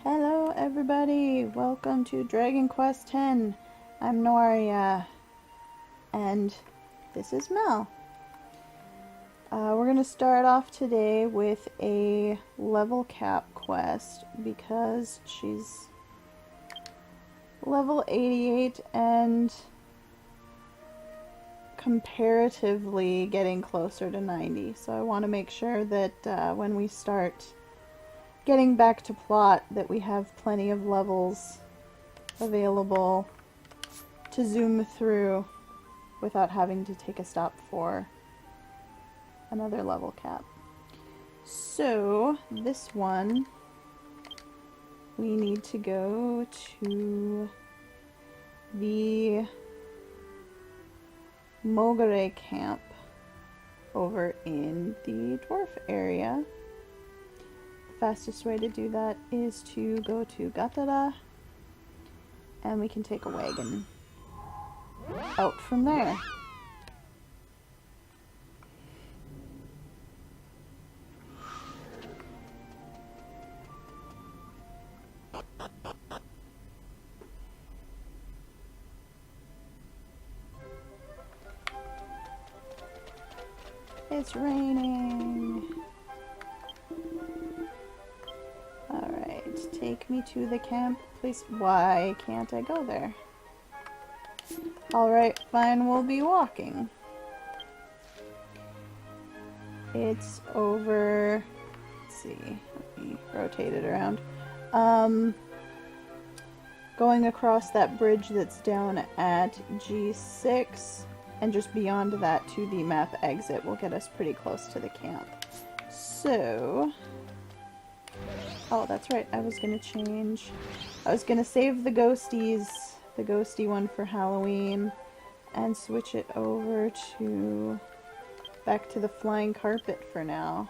Hello everybody, welcome to Dragon Quest X. I'm Noria, and this is Mel. We're going to start off today with a level cap quest because she's level 88 and comparatively getting closer to 90. So I want to make sure that when we start getting back to plot that we have plenty of levels available to zoom through without having to take a stop for another level cap. So this one we need to go to the Mogare camp over in the dwarf area. Fastest way to do that is to go to Gatara, and we can take a wagon out from there. It's raining. Alright, take me to the camp, please. Why can't I go there? Alright, fine, we'll be walking. It's over... Let's see, let me rotate it around. Going across that bridge that's down at G6, and just beyond that to the map exit will get us pretty close to the camp. So... Oh, that's right, I was gonna change. I was gonna save the ghosties, the ghosty one for Halloween, and switch it over to... back to the flying carpet for now.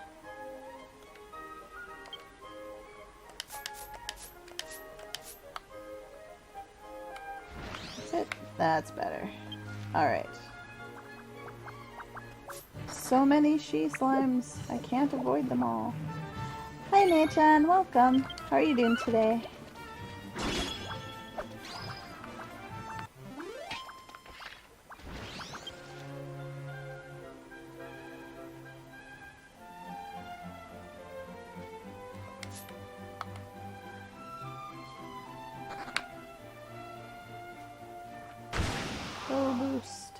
That's it. That's better. Alright. So many she slimes. I can't avoid them all. Hi Nei-chan, welcome. How are you doing today? Go boost.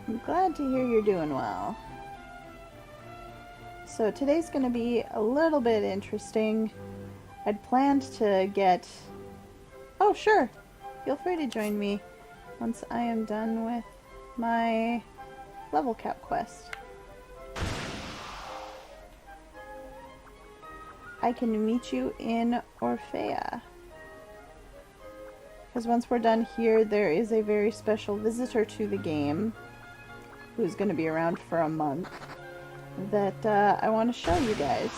I'm glad to hear you're doing well. So today's going to be a little bit interesting. I'd planned to get... Oh, sure! Feel free to join me once I am done with my level cap quest. I can meet you in Orfea. Because once we're done here, there is a very special visitor to the game who's going to be around for a month that I want to show you guys.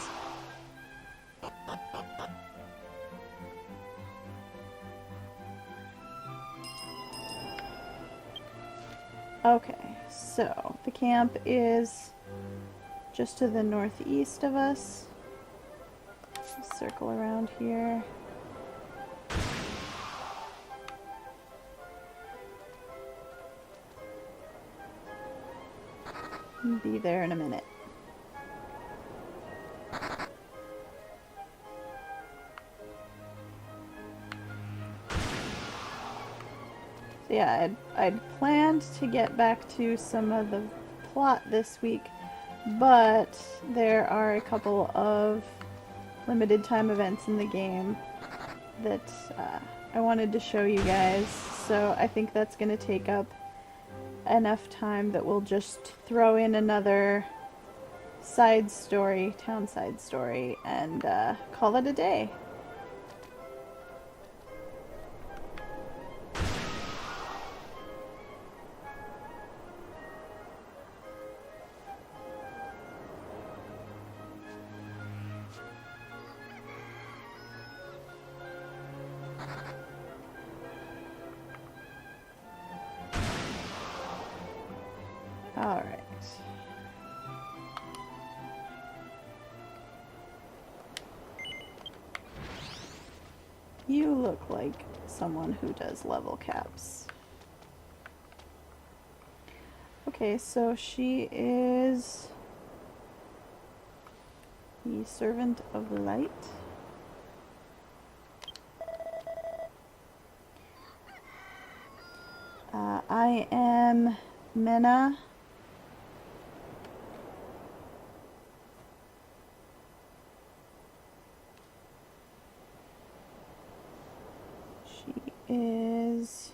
Okay, so the camp is just to the northeast of us. Circle around here. Be there in a minute. So yeah, I'd planned to get back to some of the plot this week, but there are a couple of limited time events in the game that I wanted to show you guys, so I think that's going to take up enough time that we'll just throw in another side story, town side story, and call it a day. All right. You look like someone who does level caps. Okay, so she is the servant of light. I am Mena. Is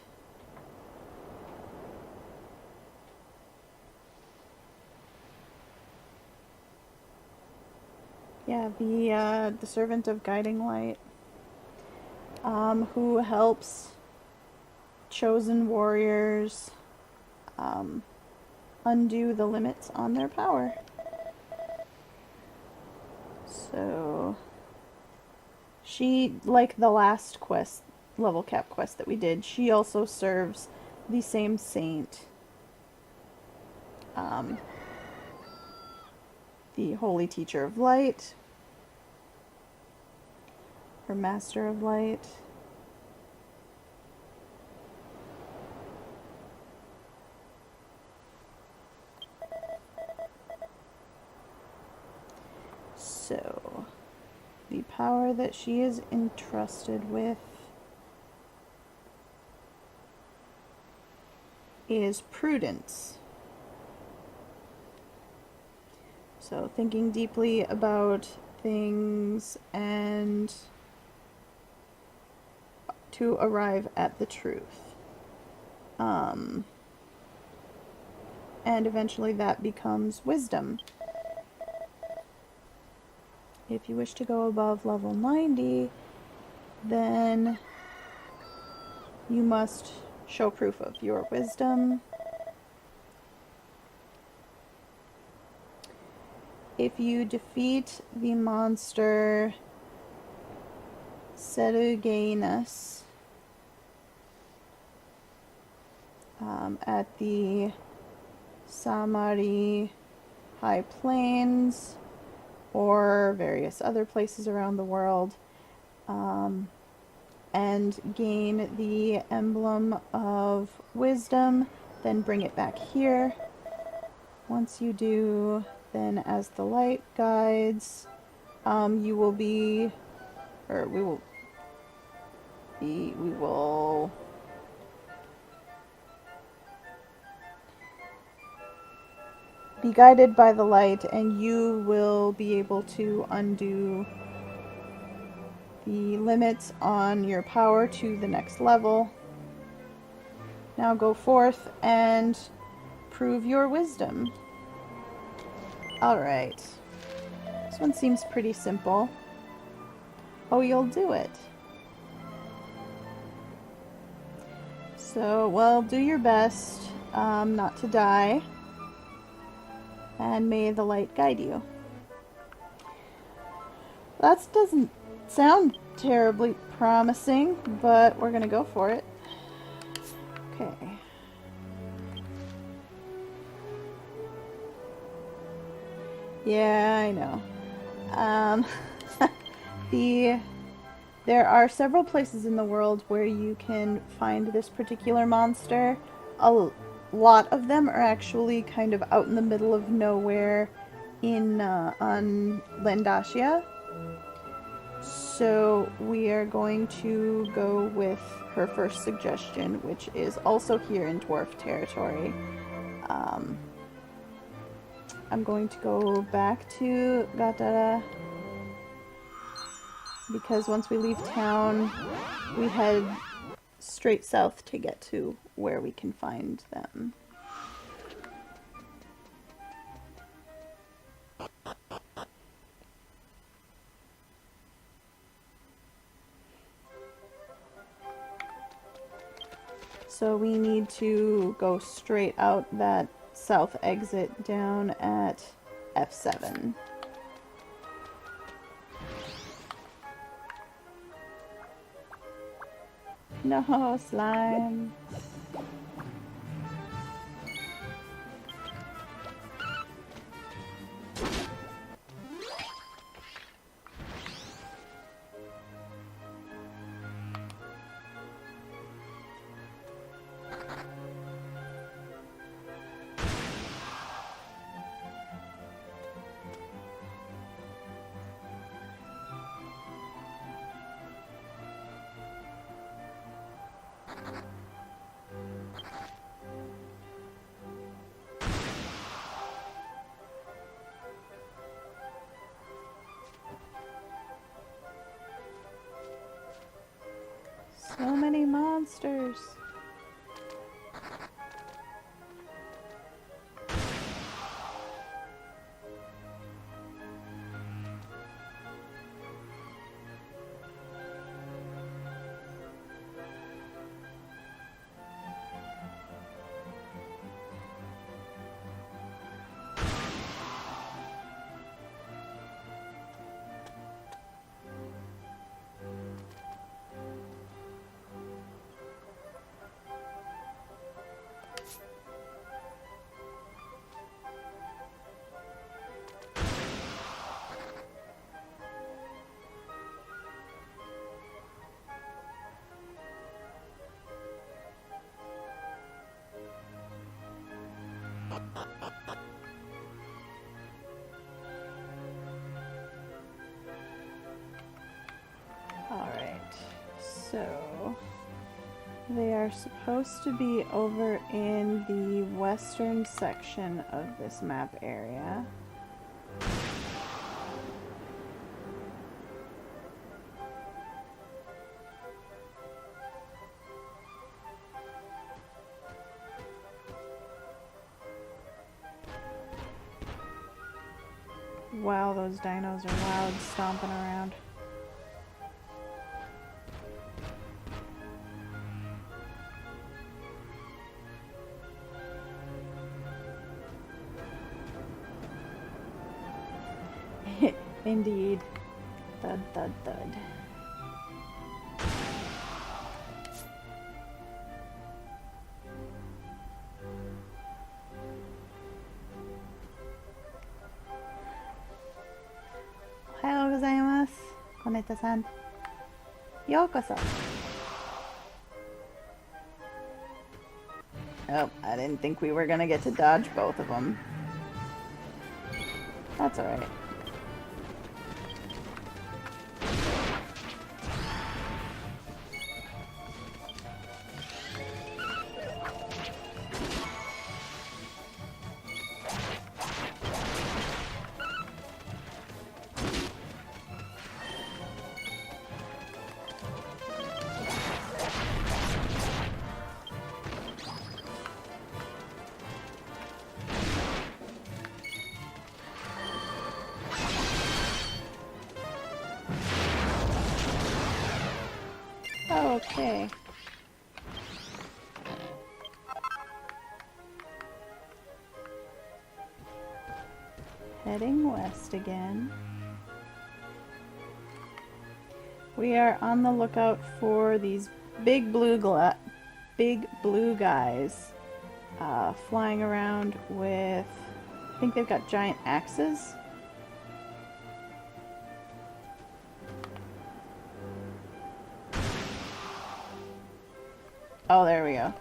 the servant of guiding light, who helps chosen warriors undo the limits on their power. So she, like the last quest, level cap quest that we did, she also serves the same saint, the holy teacher of light, her master of light. So the power that she is entrusted with is prudence. So thinking deeply about things and to arrive at the truth. And eventually that becomes wisdom. If you wish to go above level 90, then you must show proof of your wisdom. If you defeat the monster Serugainus at the Samari High Plains or various other places around the world, and gain the emblem of wisdom, then bring it back here. Once you do, then as the light guides, you will be, or we will be guided by the light, and you will be able to undo the limits on your power to the next level. Now go forth and prove your wisdom. Alright. This one seems pretty simple. Oh, you'll do it. So, well, do your best not to die. And may the light guide you. That doesn't sound terribly promising, but we're gonna go for it. Okay. Yeah, I know. There are several places in the world where you can find this particular monster. A lot of them are actually kind of out in the middle of nowhere in on Landacia. So we are going to go with her first suggestion, which is also here in dwarf territory. I'm going to go back to Gatara, because once we leave town, we head straight south to get to where we can find them. So we need to go straight out that south exit down at F7. No, slime. So many monsters. Alright, so they are supposed to be over in the western section of this map area. Wow, those dinos are loud, stomping around. Indeed. Thud, thud, thud. Ohayou gozaimasu, Koneta-san. Yokoso. Oh, I didn't think we were gonna get to dodge both of them. That's alright. Okay. Heading west again. We are on the lookout for these big blue guys flying around with, I think they've got giant axes. Oh, there we go.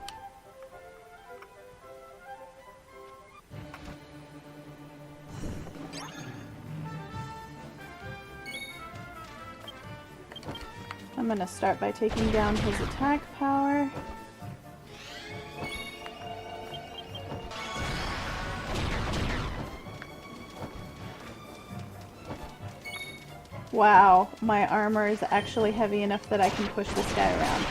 I'm gonna start by taking down his attack power. Wow, my armor is actually heavy enough that I can push this guy around.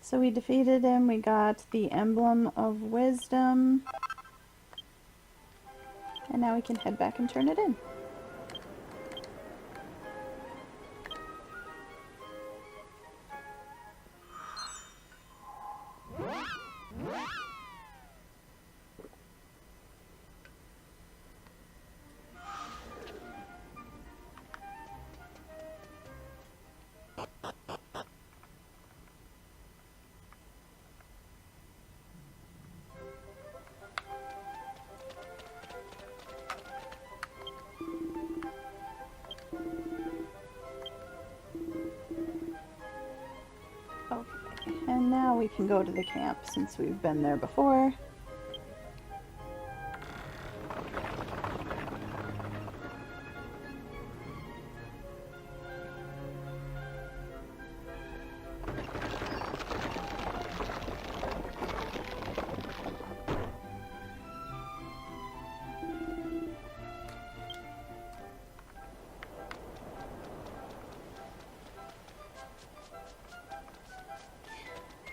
So we defeated him, we got the Emblem of Wisdom, and now we can head back and turn it in. Okay, and now we can go to the camp since we've been there before.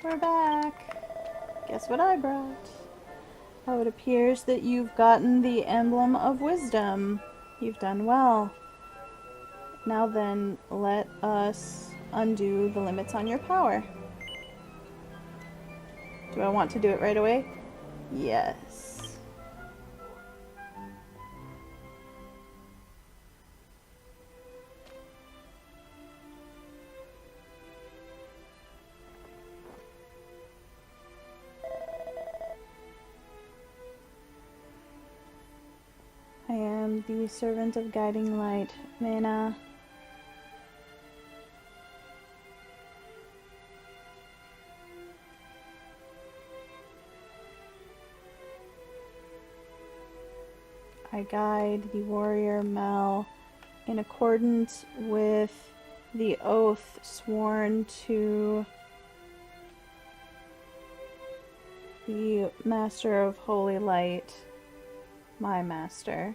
We're back. Guess what I brought? Oh, it appears that you've gotten the Emblem of Wisdom. You've done well. Now then, let us undo the limits on your power. Do I want to do it right away? Yes. I am the servant of guiding light, Mana. I guide the warrior Mel in accordance with the oath sworn to the Master of Holy Light, my master.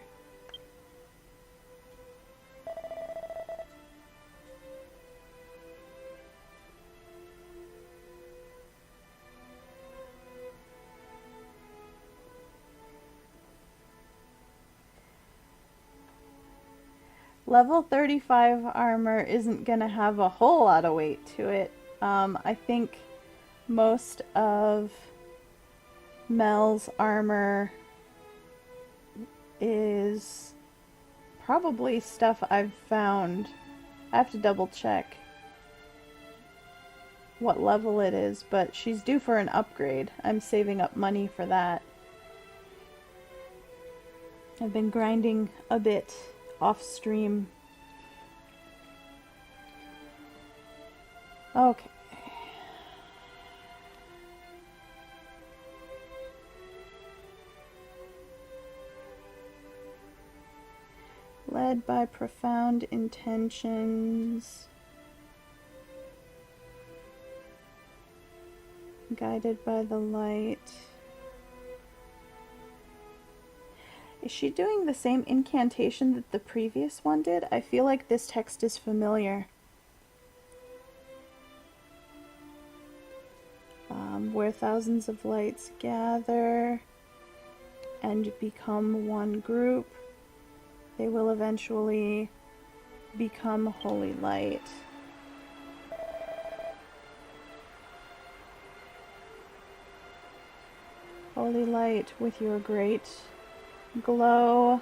Level 35 armor isn't gonna have a whole lot of weight to it. I think most of Mel's armor is probably stuff I've found. I have to double check what level it is, but she's due for an upgrade. I'm saving up money for that. I've been grinding a bit off stream. Okay. Led by profound intentions, guided by the light. Is she doing the same incantation that the previous one did? I feel like this text is familiar. Where thousands of lights gather and become one group, they will eventually become holy light. Holy light, with your great glow,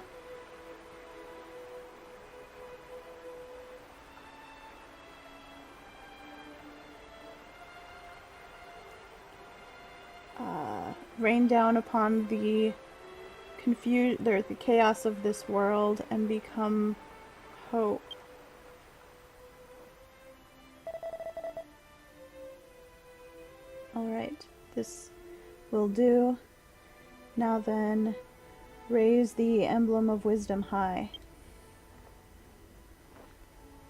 rain down upon the the chaos of this world and become hope. Alright, this will do. Now then, raise the Emblem of Wisdom high.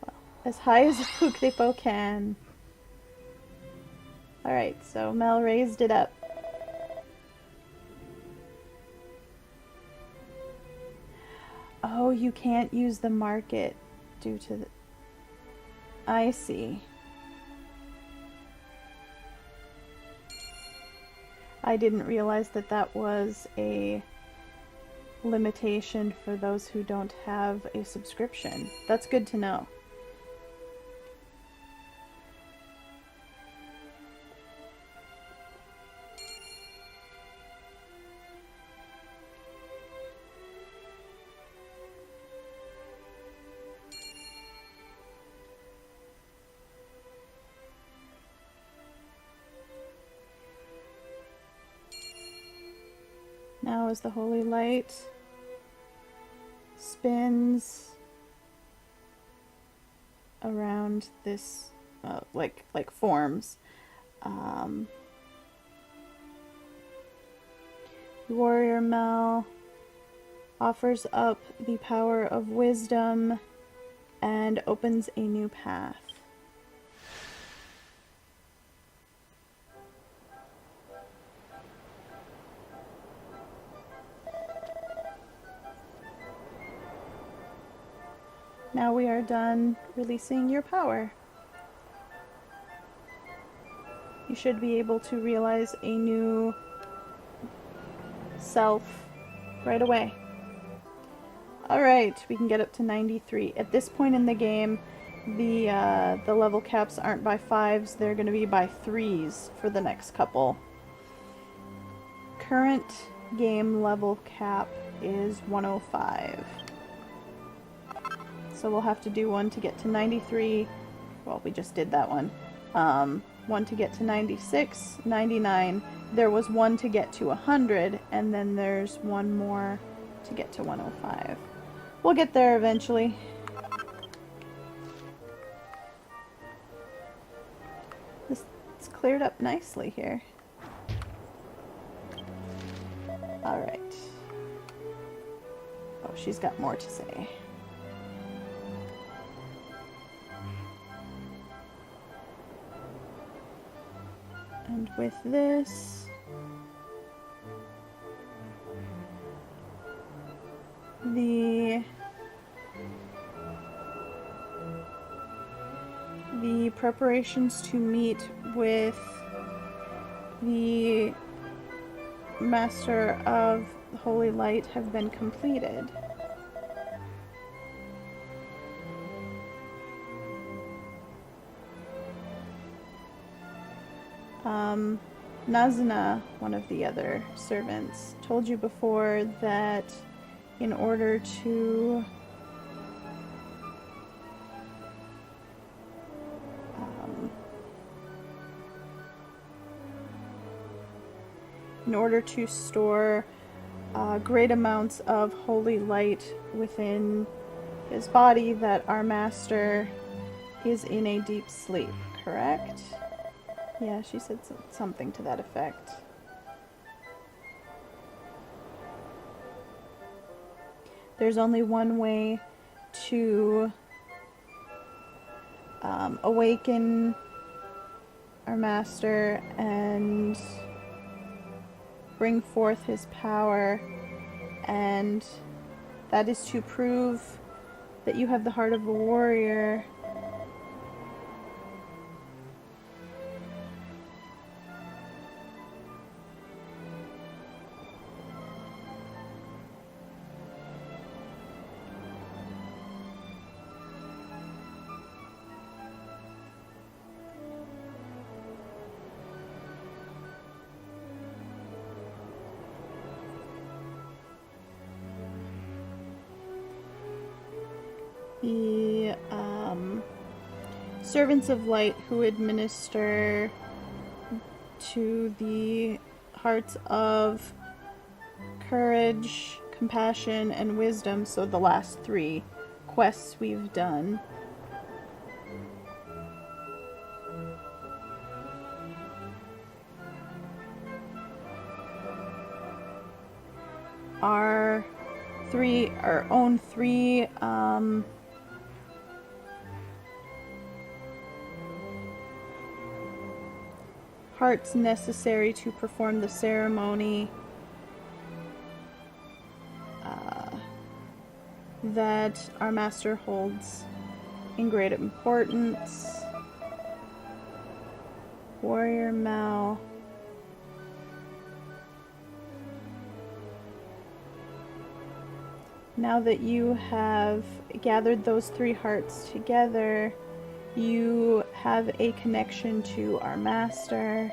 Well, as high as a Pukdepo can. Alright, so Mel raised it up. Oh, you can't use the market due to the... I see. I didn't realize that that was a limitation for those who don't have a subscription. That's good to know. Now as the holy light spins around this, like forms, Warrior Mel offers up the power of wisdom and opens a new path. Now we are done releasing your power. You should be able to realize a new self right away. Alright, we can get up to 93. At this point in the game, the level caps aren't by 5s, they're going to be by 3s for the next couple. Current game level cap is 105. So we'll have to do one to get to 93. Well, we just did that one. One to get to 96, 99. There was one to get to 100, and then there's one more to get to 105. We'll get there eventually. It's cleared up nicely here. Alright. Oh, she's got more to say. And with this, the preparations to meet with the Master of Holy Light have been completed. Nazna, one of the other servants, told you before that in order to store great amounts of holy light within his body, that our master is in a deep sleep, correct? Yeah, she said something to that effect. There's only one way to awaken our master and bring forth his power, and that is to prove that you have the heart of a warrior. The servants of light who administer to the hearts of courage, compassion, and wisdom, so the last 3 quests we've done, our own three hearts necessary to perform the ceremony that our master holds in great importance. Warrior Mel now that you have gathered those 3 hearts together, you have a connection to our master.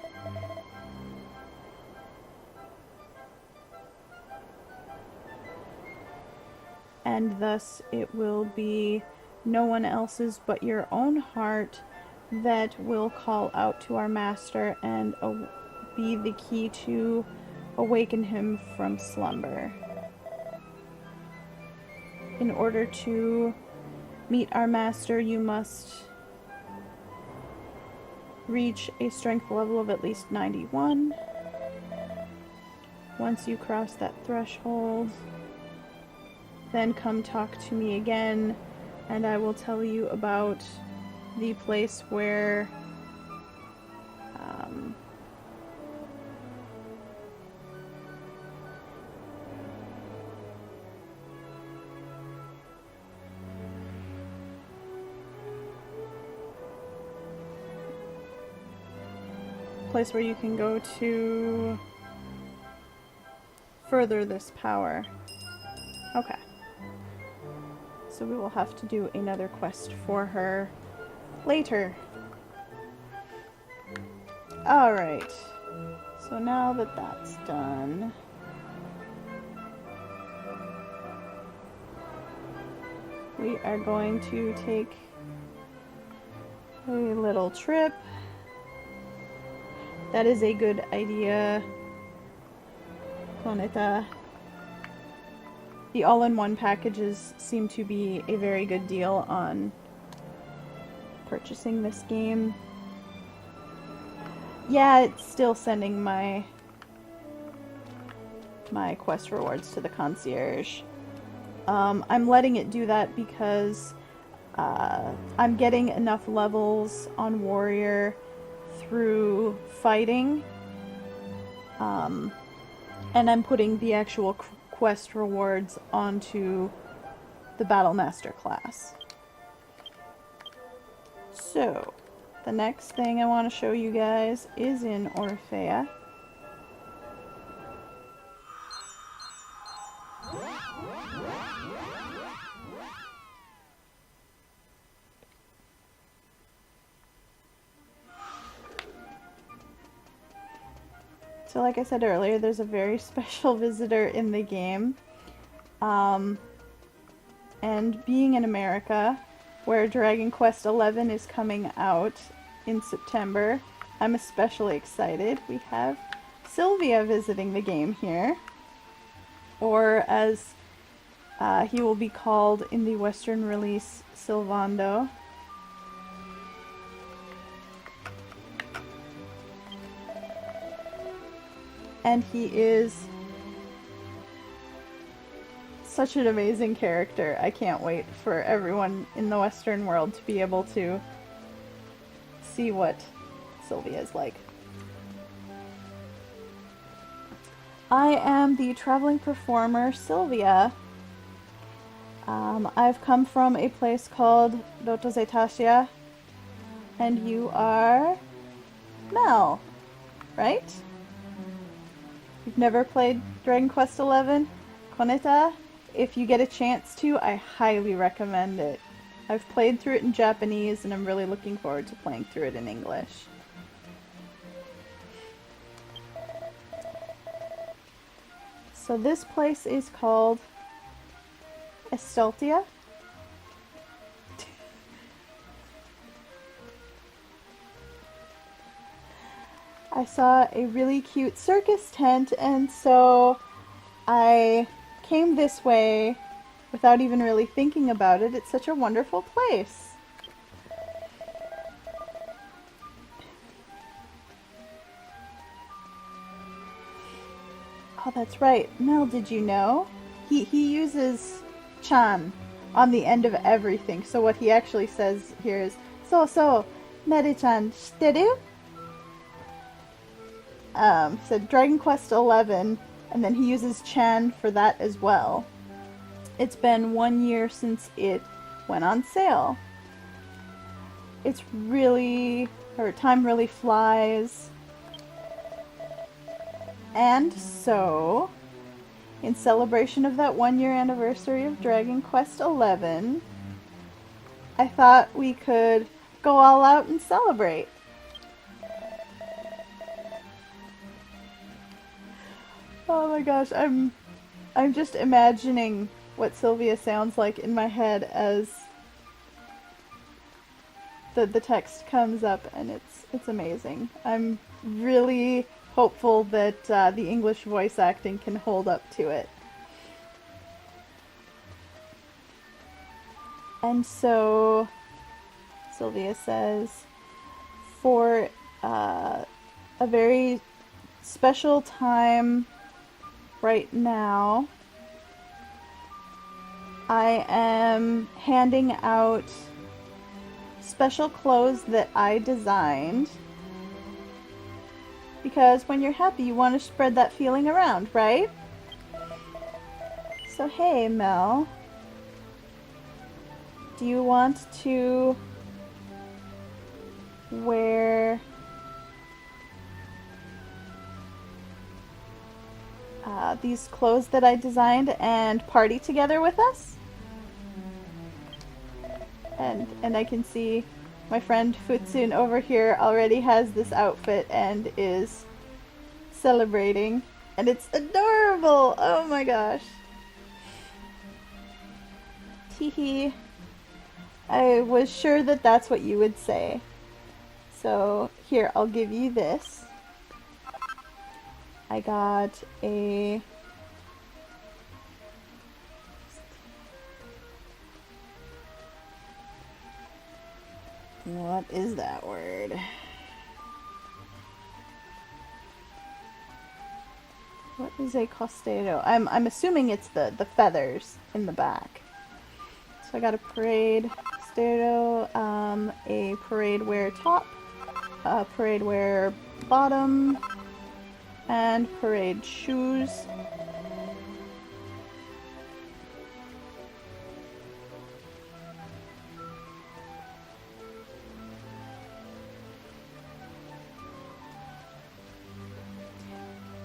And thus it will be no one else's but your own heart that will call out to our master and be the key to awaken him from slumber. In order to meet our master, you must reach a strength level of at least 91. Once you cross that threshold, then come talk to me again, and I will tell you about the place where you can go to further this power. Okay. So we will have to do another quest for her later. Alright. So now that that's done, we are going to take a little trip. That is a good idea. Koneta. The all-in-one packages seem to be a very good deal on purchasing this game. Yeah, it's still sending my quest rewards to the concierge. I'm letting it do that because I'm getting enough levels on warrior through fighting, and I'm putting the actual quest rewards onto the Battle Master class. So, the next thing I want to show you guys is in Orfea. So like I said earlier, there's a very special visitor in the game. And being in America, where Dragon Quest XI is coming out in September, I'm especially excited. We have Sylvia visiting the game here. Or as he will be called in the Western release, Sylvando. And he is such an amazing character. I can't wait for everyone in the Western world to be able to see what Sylvia is like. I am the traveling performer, Sylvia. I've come from a place called Dotozetasia, and you are Mel, right? You've never played Dragon Quest XI? Koneta? If you get a chance to, I highly recommend it. I've played through it in Japanese, and I'm really looking forward to playing through it in English. So this place is called Esteltia. I saw a really cute circus tent, and so I came this way without even really thinking about it. It's such a wonderful place. Oh, that's right. Mel, did you know? He uses chan on the end of everything. So what he actually says here is, so, Neri-chan, shiteru? Said Dragon Quest XI, and then he uses chan for that as well. It's been 1 year since it went on sale. It's really, time really flies. And so, In celebration of that 1-year anniversary of Dragon Quest XI, I thought we could go all out and celebrate. Oh my gosh, I'm just imagining what Sylvia sounds like in my head as the text comes up, and it's amazing. I'm really hopeful that the English voice acting can hold up to it. And so Sylvia says, for a very special time right now, I am handing out special clothes that I designed, because when you're happy you want to spread that feeling around, right? So hey Mel, do you want to wear these clothes that I designed and party together with us? And I can see my friend Futsun over here already has this outfit and is celebrating. And it's adorable! Oh my gosh. Teehee. I was sure that that's what you would say. So here, I'll give you this. I got a... What is that word? What is a costado? I'm assuming it's the feathers in the back. So I got a parade costado, a parade wear top, a parade wear bottom, and parade shoes.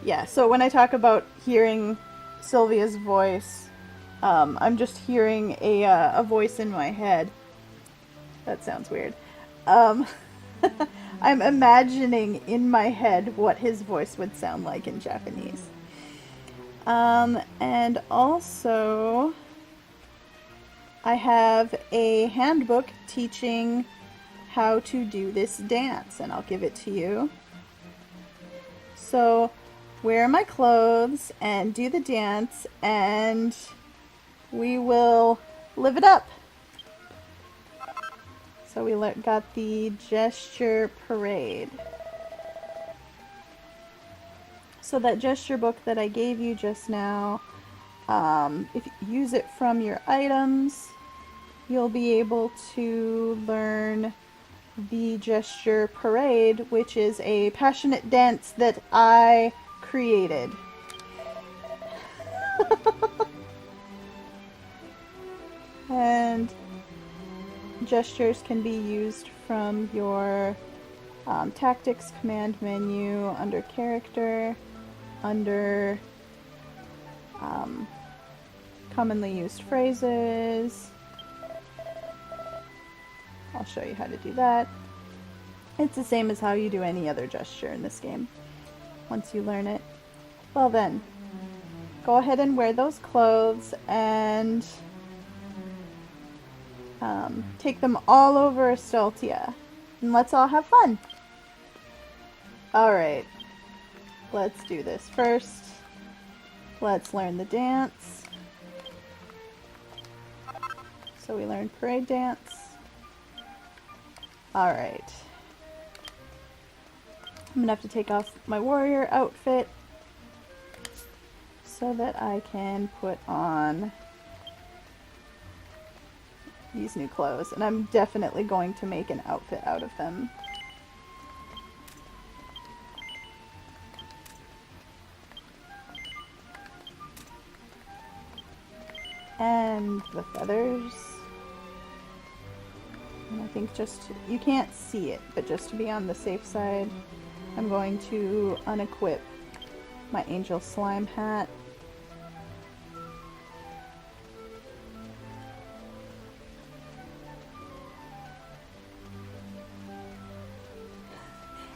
Yeah, so when I talk about hearing Sylvia's voice, I'm just hearing a voice in my head. That sounds weird. I'm imagining in my head what his voice would sound like in Japanese. And also, I have a handbook teaching how to do this dance, and I'll give it to you. So, wear my clothes and do the dance, and we will live it up. So we got the gesture parade. So that gesture book that I gave you just now, if you use it from your items, you'll be able to learn the gesture parade, which is a passionate dance that I created. And gestures can be used from your tactics command menu, under character, under commonly used phrases. I'll show you how to do that. It's the same as how you do any other gesture in this game, once you learn it. Well then, go ahead and wear those clothes and take them all over Estoltia, and let's all have fun. Alright, let's do this. First, let's learn the dance. So we learned parade dance. Alright. I'm gonna have to take off my warrior outfit so that I can put on these new clothes, and I'm definitely going to make an outfit out of them. And the feathers. And I think just, you can't see it, but just to be on the safe side, I'm going to unequip my angel slime hat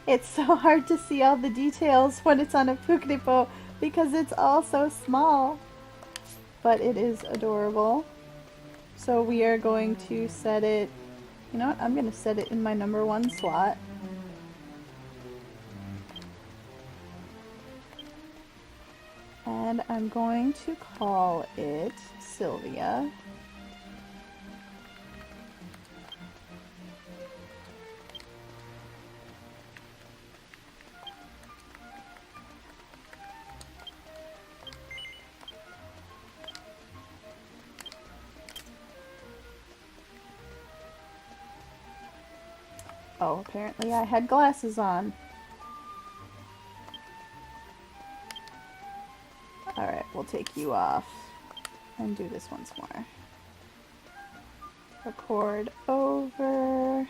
It's so hard to see all the details when it's on a Pukripo because it's all so small. But it is adorable. So we are going to set it, you know what, I'm going to set it in my number 1 slot. And I'm going to call it Sylvia. Oh, apparently I had glasses on. Alright, we'll take you off and do this once more. Record over.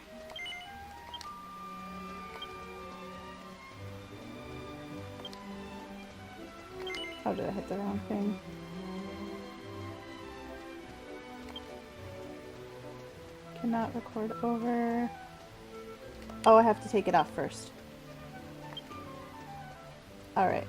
Oh, did I hit the wrong thing? Cannot record over. Oh, I have to take it off first. Alright.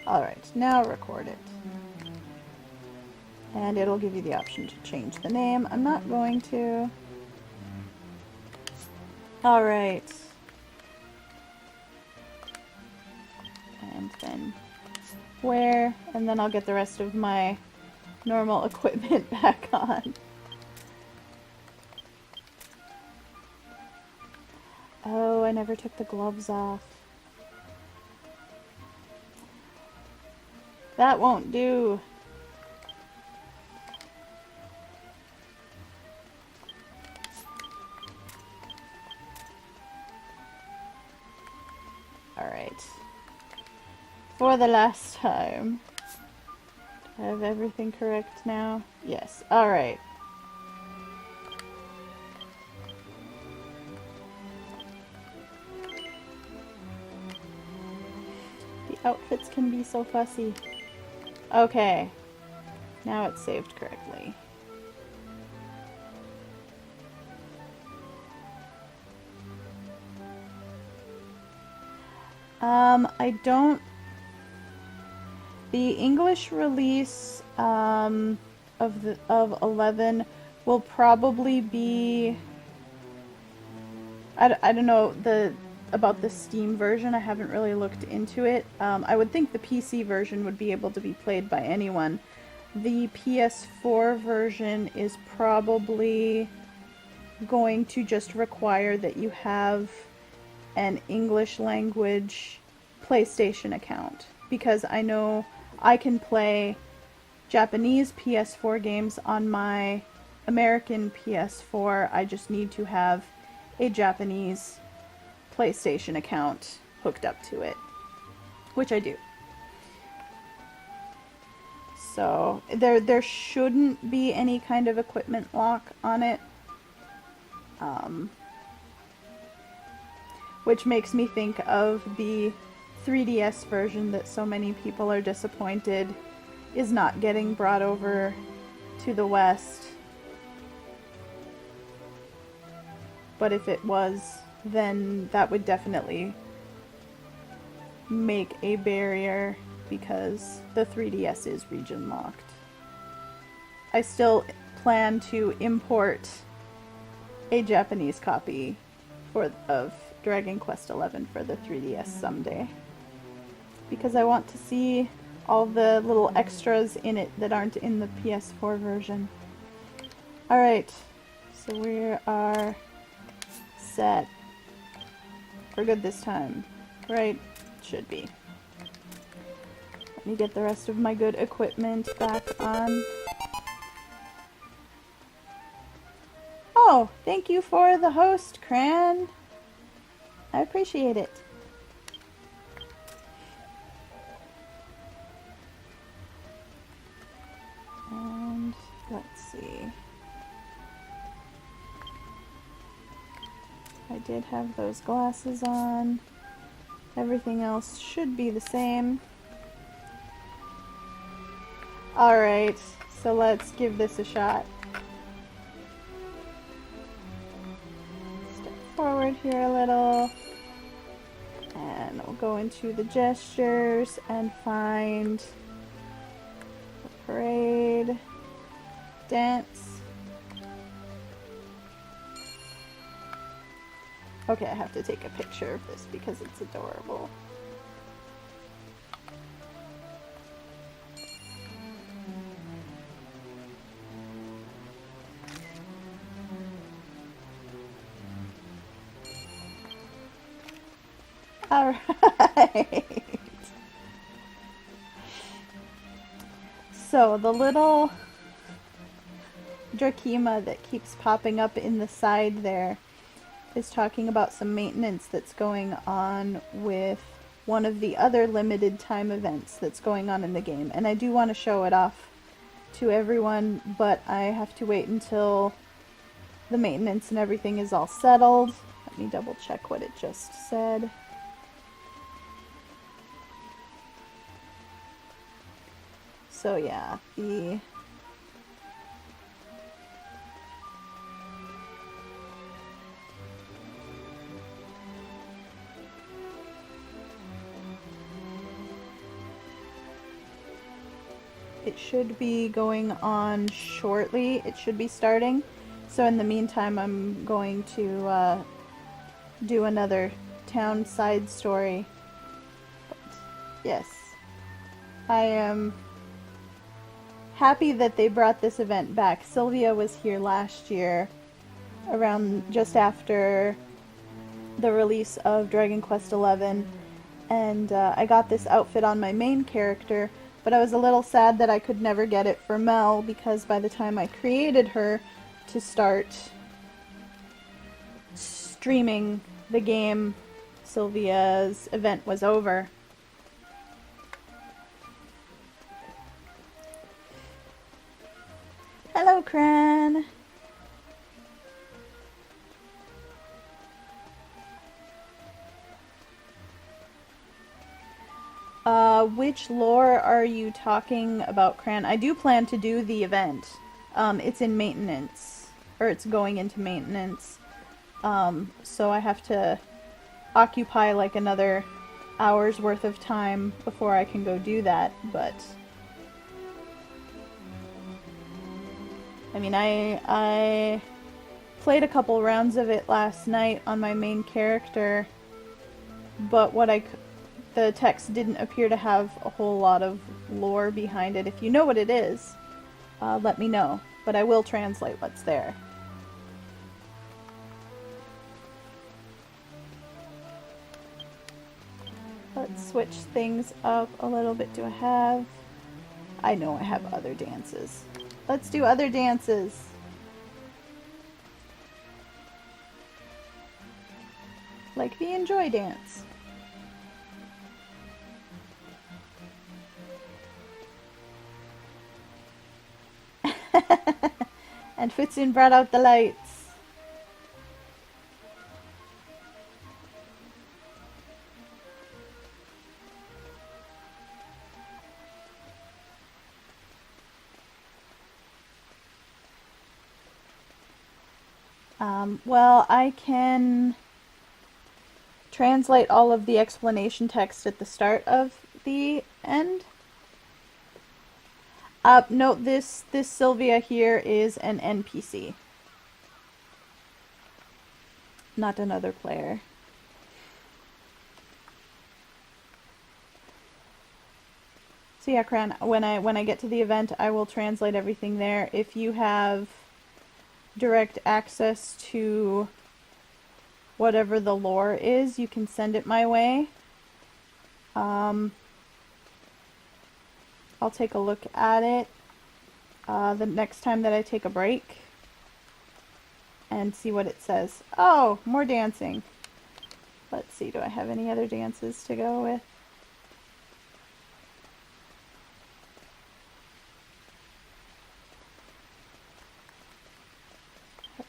Alright, now record it. And it'll give you the option to change the name. I'm not going to. Alright. And then where, and then I'll get the rest of my normal equipment back on. Oh, I never took the gloves off. That won't do. Alright. For the last time. Do I have everything correct now? Yes. Alright. The outfits can be so fussy. Okay. Now it's saved correctly. I don't... The English release of 11 will probably be... I don't know about the Steam version. I haven't really looked into it. I would think the PC version would be able to be played by anyone. The PS4 version is probably going to just require that you have an English language PlayStation account, because I know I can play Japanese PS4 games on my American PS4. I just need to have a Japanese PlayStation account hooked up to it, which I do. So there shouldn't be any kind of equipment lock on it, which makes me think of the 3DS version that so many people are disappointed is not getting brought over to the West. But if it was, then that would definitely make a barrier, because the 3DS is region locked. I still plan to import a Japanese copy of Dragon Quest XI for the 3DS someday, because I want to see all the little extras in it that aren't in the PS4 version. Alright, so we are set. We're good this time, right? Should be. Let me get the rest of my good equipment back on. Oh, thank you for the host, Cran. I appreciate it. And let's see. I did have those glasses on. Everything else should be the same. Alright, so let's give this a shot. Step forward here a little. And we'll go into the gestures and find the parade dance. Okay, I have to take a picture of this because it's adorable. Alright. So the little Drakima that keeps popping up in the side there is talking about some maintenance that's going on with one of the other limited time events that's going on in the game. And I do want to show it off to everyone, but I have to wait until the maintenance and everything is all settled. Let me double check what it just said. So yeah, it should be going on shortly. It should be starting. So in the meantime, I'm going to do another town side story. But yes, I am happy that they brought this event back. Sylvia was here last year, around just after the release of Dragon Quest XI, and I got this outfit on my main character, but I was a little sad that I could never get it for Mel, because by the time I created her to start streaming the game, Sylvia's event was over. Hello, Cran! Which lore are you talking about, Cran? I do plan to do the event. It's in maintenance. Or it's going into maintenance. So I have to occupy like another hour's worth of time before I can go do that, but I mean, I played a couple rounds of it last night on my main character, but the text didn't appear to have a whole lot of lore behind it. If you know what it is, let me know, but I will translate what's there. Let's switch things up a little bit. Do I have... I know I have other dances. Let's do other dances. Like the Enjoy dance. And Futsun brought out the lights. Well, I can translate all of the explanation text at the start of the end. Note this Sylvia here is an NPC. Not another player. So yeah, Cran, when I get to the event, I will translate everything there. If you have direct access to whatever the lore is, you can send it my way. I'll take a look at it the next time that I take a break and see what it says. Oh, more dancing. Let's see, do I have any other dances to go with?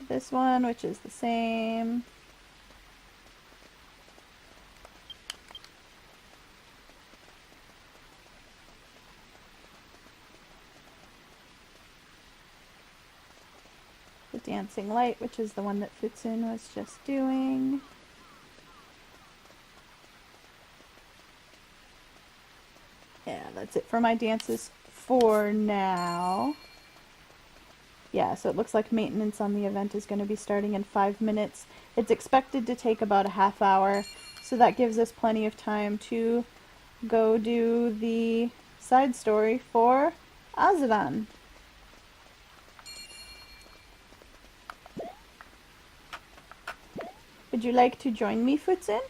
This one, which is the same. dancing light, which is the one that Futsun was just doing. Yeah, that's it for my dances for now. Yeah, so it looks like maintenance on the event is going to be starting in 5 minutes. It's expected to take about a half hour, so that gives us plenty of time to go do the side story for Azlan. Would you like to join me, Futsun?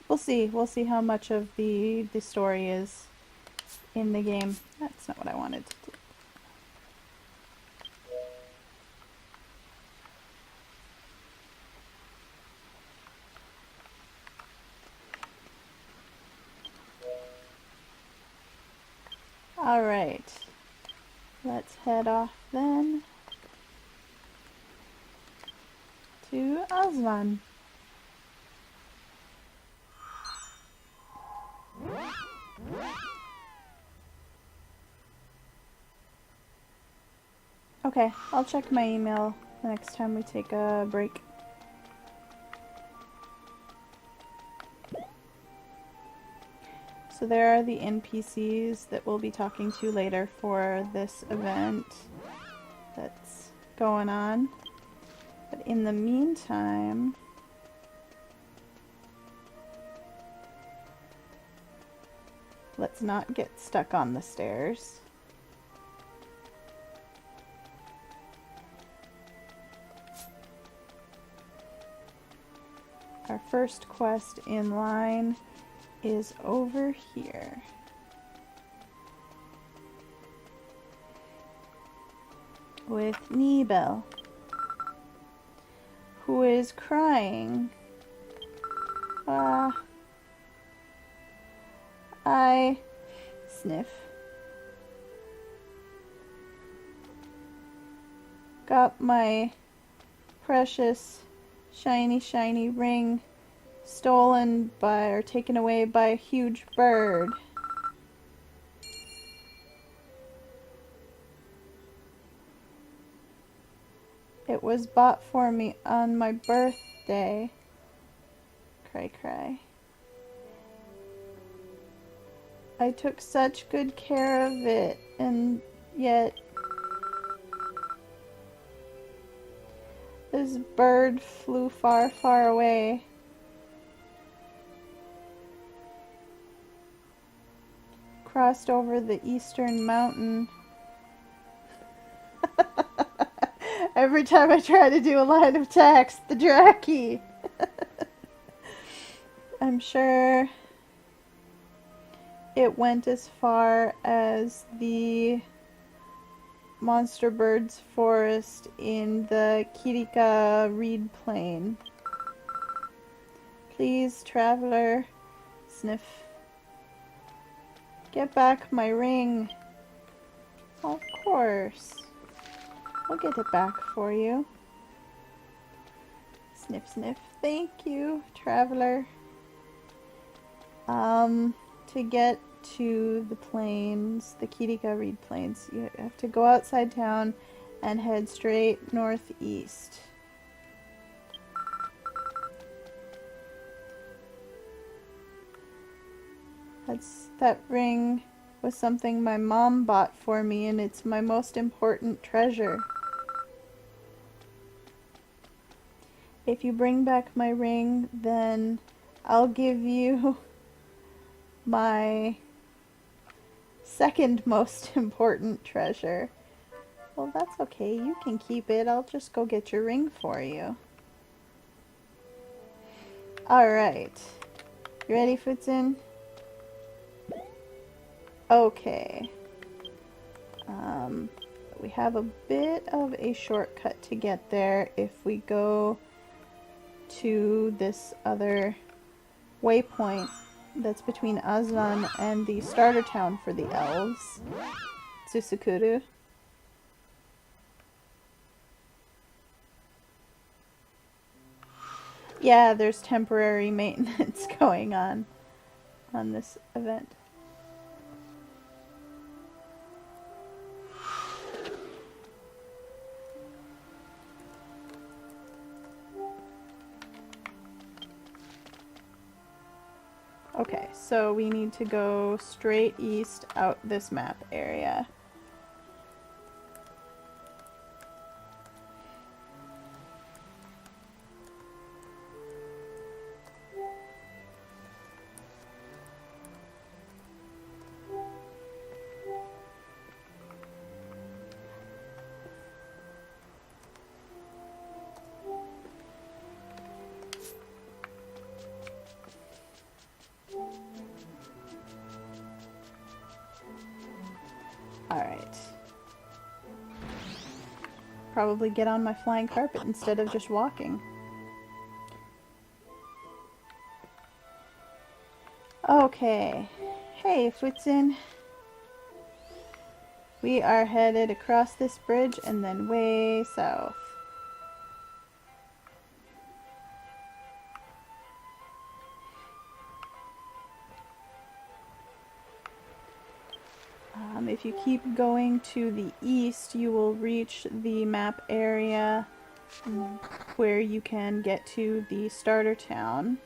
We'll see. We'll see how much of the story is in the game. That's not what I wanted to do. Alright. Let's head off then to Azlan. Okay, I'll check my email the next time we take a break. So there are the NPCs that we'll be talking to later for this event that's going on. But in the meantime, let's not get stuck on the stairs. Our first quest in line is over here. With Nibel, who is crying. I sniff. Got my precious shiny ring stolen by or taken away by a huge bird. It was bought for me on my birthday. Cry, cry. I took such good care of it, and yet this bird flew far, far away. Crossed over the eastern mountain. Every time I try to do a line of text, the Draki. I'm sure it went as far as the Monster Birds Forest in the Kirika Reed Plain. Please, traveler, sniff. Get back my ring. Of course. I'll get it back for you. Sniff, sniff. Thank you, traveler. To get to the plains, the Kirika Reed Plains, you have to go outside town and head straight northeast. That ring was something my mom bought for me, and it's my most important treasure. If you bring back my ring, then I'll give you my second most important treasure. Well, that's okay. You can keep it. I'll just go get your ring for you. Alright. You ready, Futsun? Okay. We have a bit of a shortcut to get there if we go to this other waypoint that's between Azlan and the starter town for the elves, Tsusukuru. Yeah, there's temporary maintenance going on this event. Okay, so we need to go straight east out this map area. Alright. Probably get on my flying carpet instead of just walking. Okay. Hey, Futsun. We are headed across this bridge and then way south. If you keep going to the east, you will reach the map area where you can get to the starter town.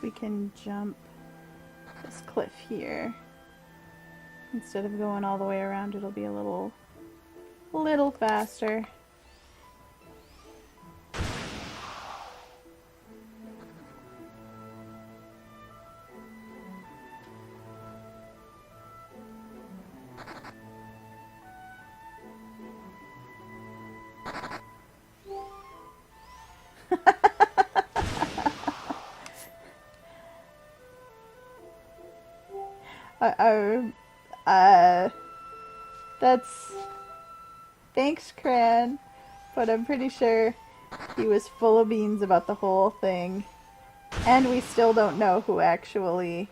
We can jump this cliff here. Instead of going all the way around, it'll be a little faster. That's... Thanks, Cran. But I'm pretty sure he was full of beans about the whole thing. And we still don't know who actually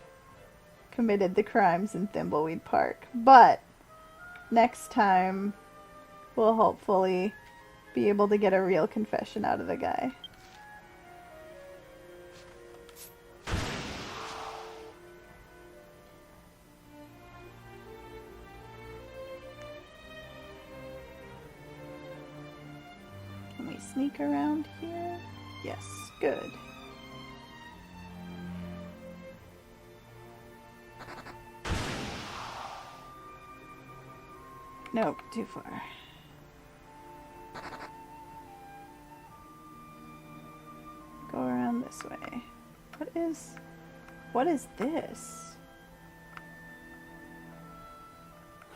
committed the crimes in Thimbleweed Park. But next time, we'll hopefully be able to get a real confession out of the guy. Sneak around here? Yes, good. Nope, too far. Go around this way. What is this?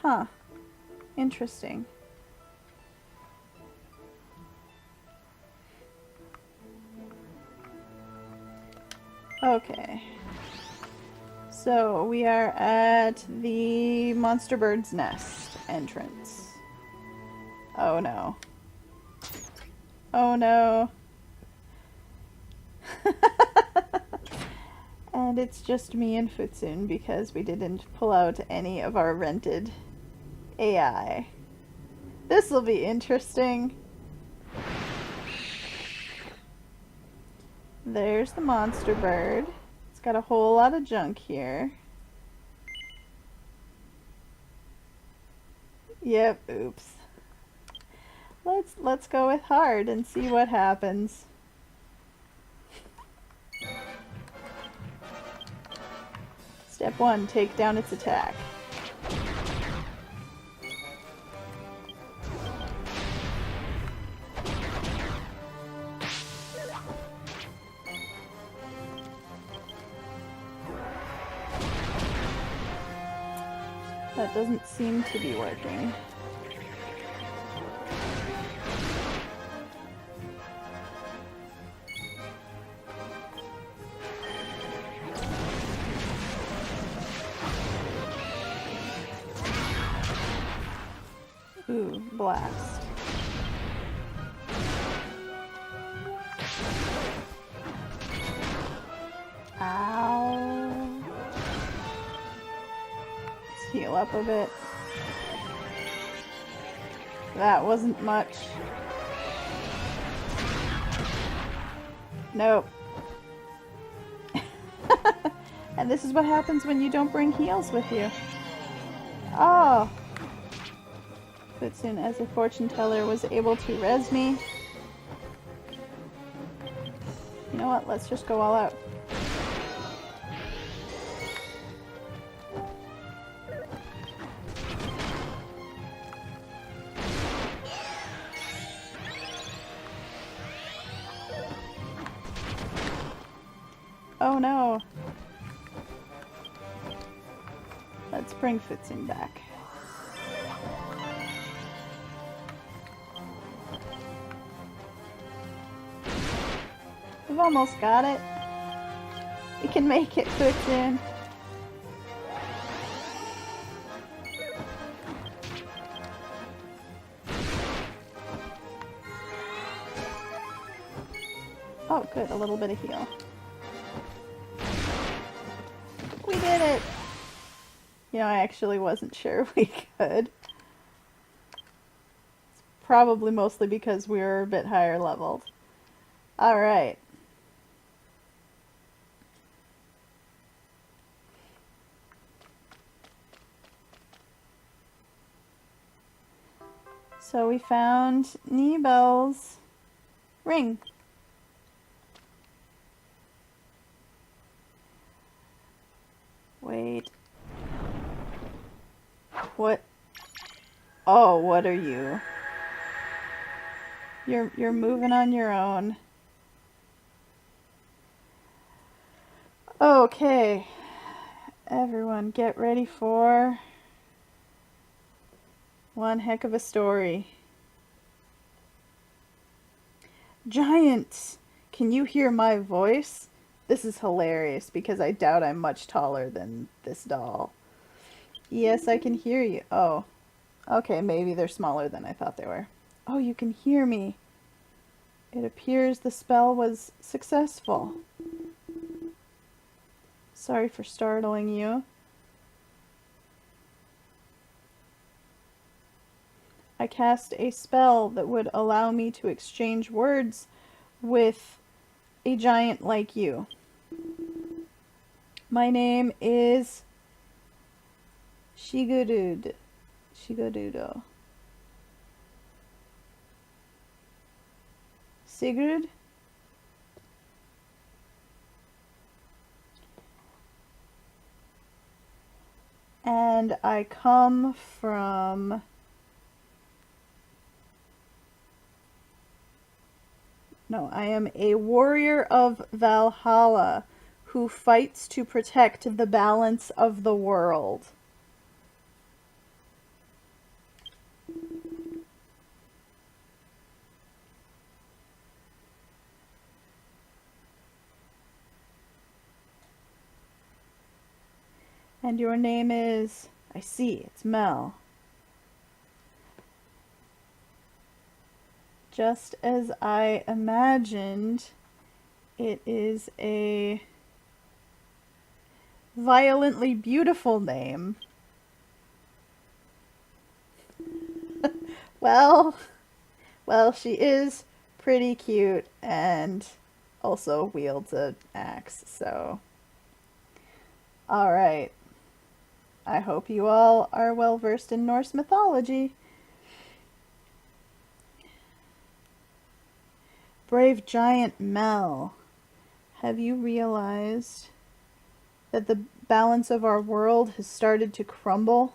Huh. Interesting. Okay, so we are at the Monster Bird's Nest entrance. Oh no. Oh no. And it's just me and Futsun because we didn't pull out any of our rented AI. This'll be interesting. There's the monster bird. It's got a whole lot of junk here. Yep, oops. Let's go with hard and see what happens. Step 1, take down its attack. That doesn't seem to be working. Ooh, blast. Ow. Let's heal up a bit. That wasn't much. Nope. And this is what happens when you don't bring heals with you. Oh. But soon as a fortune teller was able to res me. You know what? Let's just go all out. Oh no. Let's bring Futsun back. We've almost got it. We can make it, Futsun. Oh, good. A little bit of heal. We did it! You know, I actually wasn't sure we could. It's probably mostly because we were a bit higher leveled. Alright. So we found Nibel's ring. Wait. What? Oh, what are you? You're moving on your own. Okay. Everyone get ready for one heck of a story. Giants! Can you hear my voice? This is hilarious because I doubt I'm much taller than this doll. Yes, I can hear you. Oh. Okay, maybe they're smaller than I thought they were. Oh, you can hear me. It appears the spell was successful. Sorry for startling you. I cast a spell that would allow me to exchange words with a giant like you. My name is Shigurudo. Sigurd? And I come from... No, I am a warrior of Valhalla who fights to protect the balance of the world. And your name is... I see, it's Mel. Just as I imagined, it is a violently beautiful name. Well, she is pretty cute and also wields an axe, so... Alright. I hope you all are well versed in Norse mythology. Brave giant Mel, have you realized that the balance of our world has started to crumble?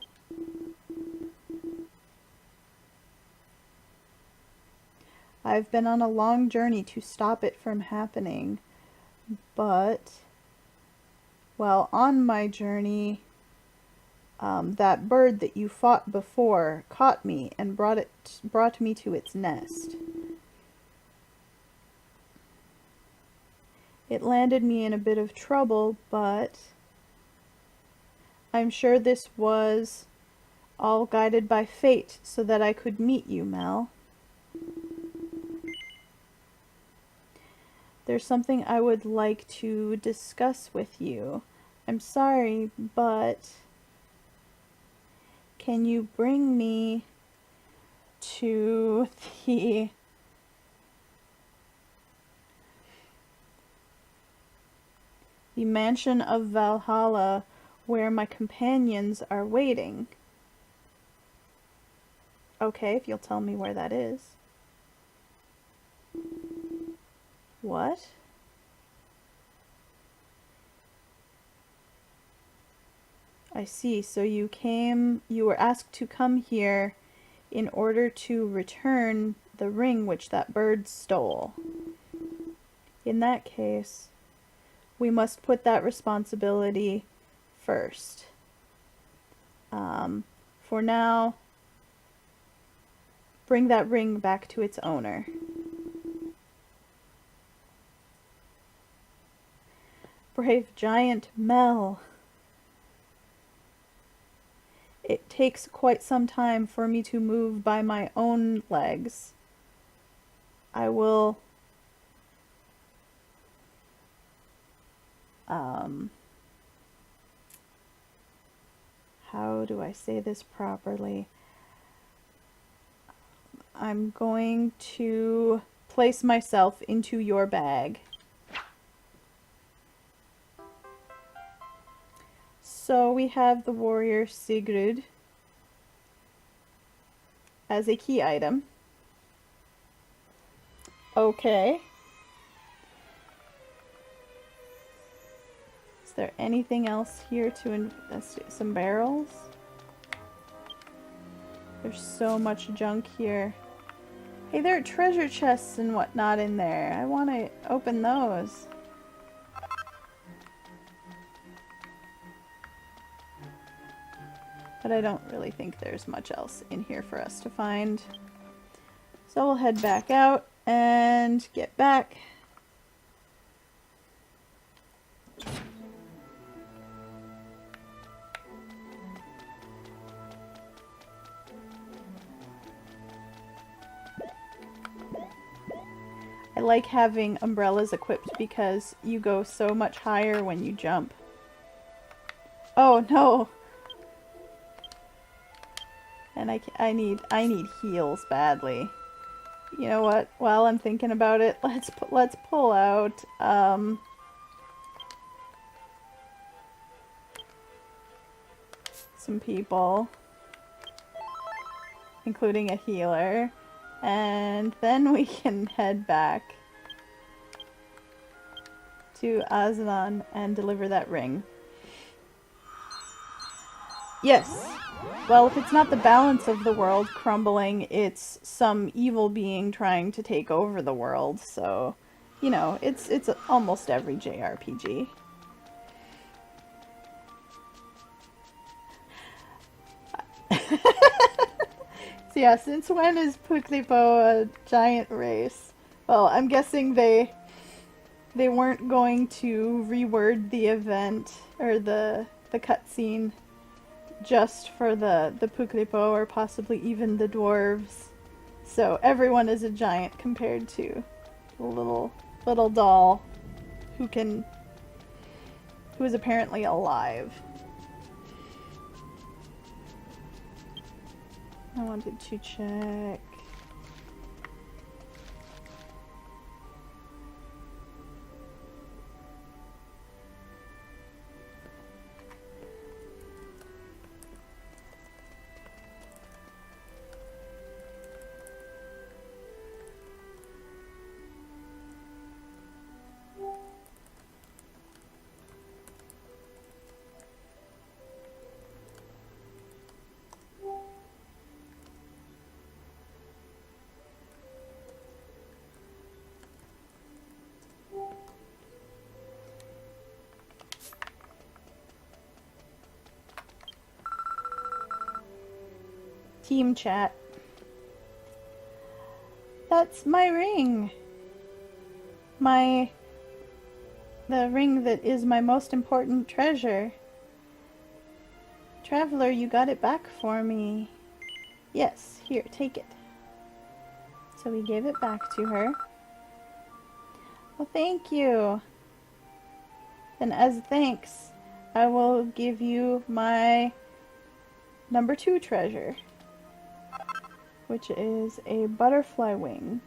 I've been on a long journey to stop it from happening, but while on my journey, that bird that you fought before caught me and brought me to its nest. It landed me in a bit of trouble, but I'm sure this was all guided by fate so that I could meet you, Mel. There's something I would like to discuss with you. I'm sorry, but can you bring me to the mansion of Valhalla where my companions are waiting? Okay, if you'll tell me where that is. What? I see. So you were asked to come here in order to return the ring which that bird stole. In that case, we must put that responsibility first. For now, bring that ring back to its owner. Brave giant Mel. It takes quite some time for me to move by my own legs. I will how do I say this properly? I'm going to place myself into your bag. So we have the warrior Sigrid as a key item. Okay. Is there anything else here to investigate? Some barrels? There's so much junk here. Hey, there are treasure chests and whatnot in there. I want to open those. But I don't really think there's much else in here for us to find. So we'll head back out and get back. I like having umbrellas equipped because you go so much higher when you jump. Oh no! And I need heals badly. You know what? While I'm thinking about it, let's pull out some people, including a healer, and then we can head back to Azlan and deliver that ring. Yes. Well, if it's not the balance of the world crumbling, it's some evil being trying to take over the world. So, you know, it's almost every JRPG. So yeah, since when is Puklipo a giant race? Well, I'm guessing they weren't going to reword the event or the cutscene just for the Puklipo or possibly even the dwarves. So everyone is a giant compared to the little doll who is apparently alive. I wanted to check. Team chat. That's my ring. The ring that is my most important treasure. Traveler, you got it back for me. Yes, here, take it. So we gave it back to her. Well, thank you. And as thanks, I will give you my number 2 treasure, which is a butterfly wing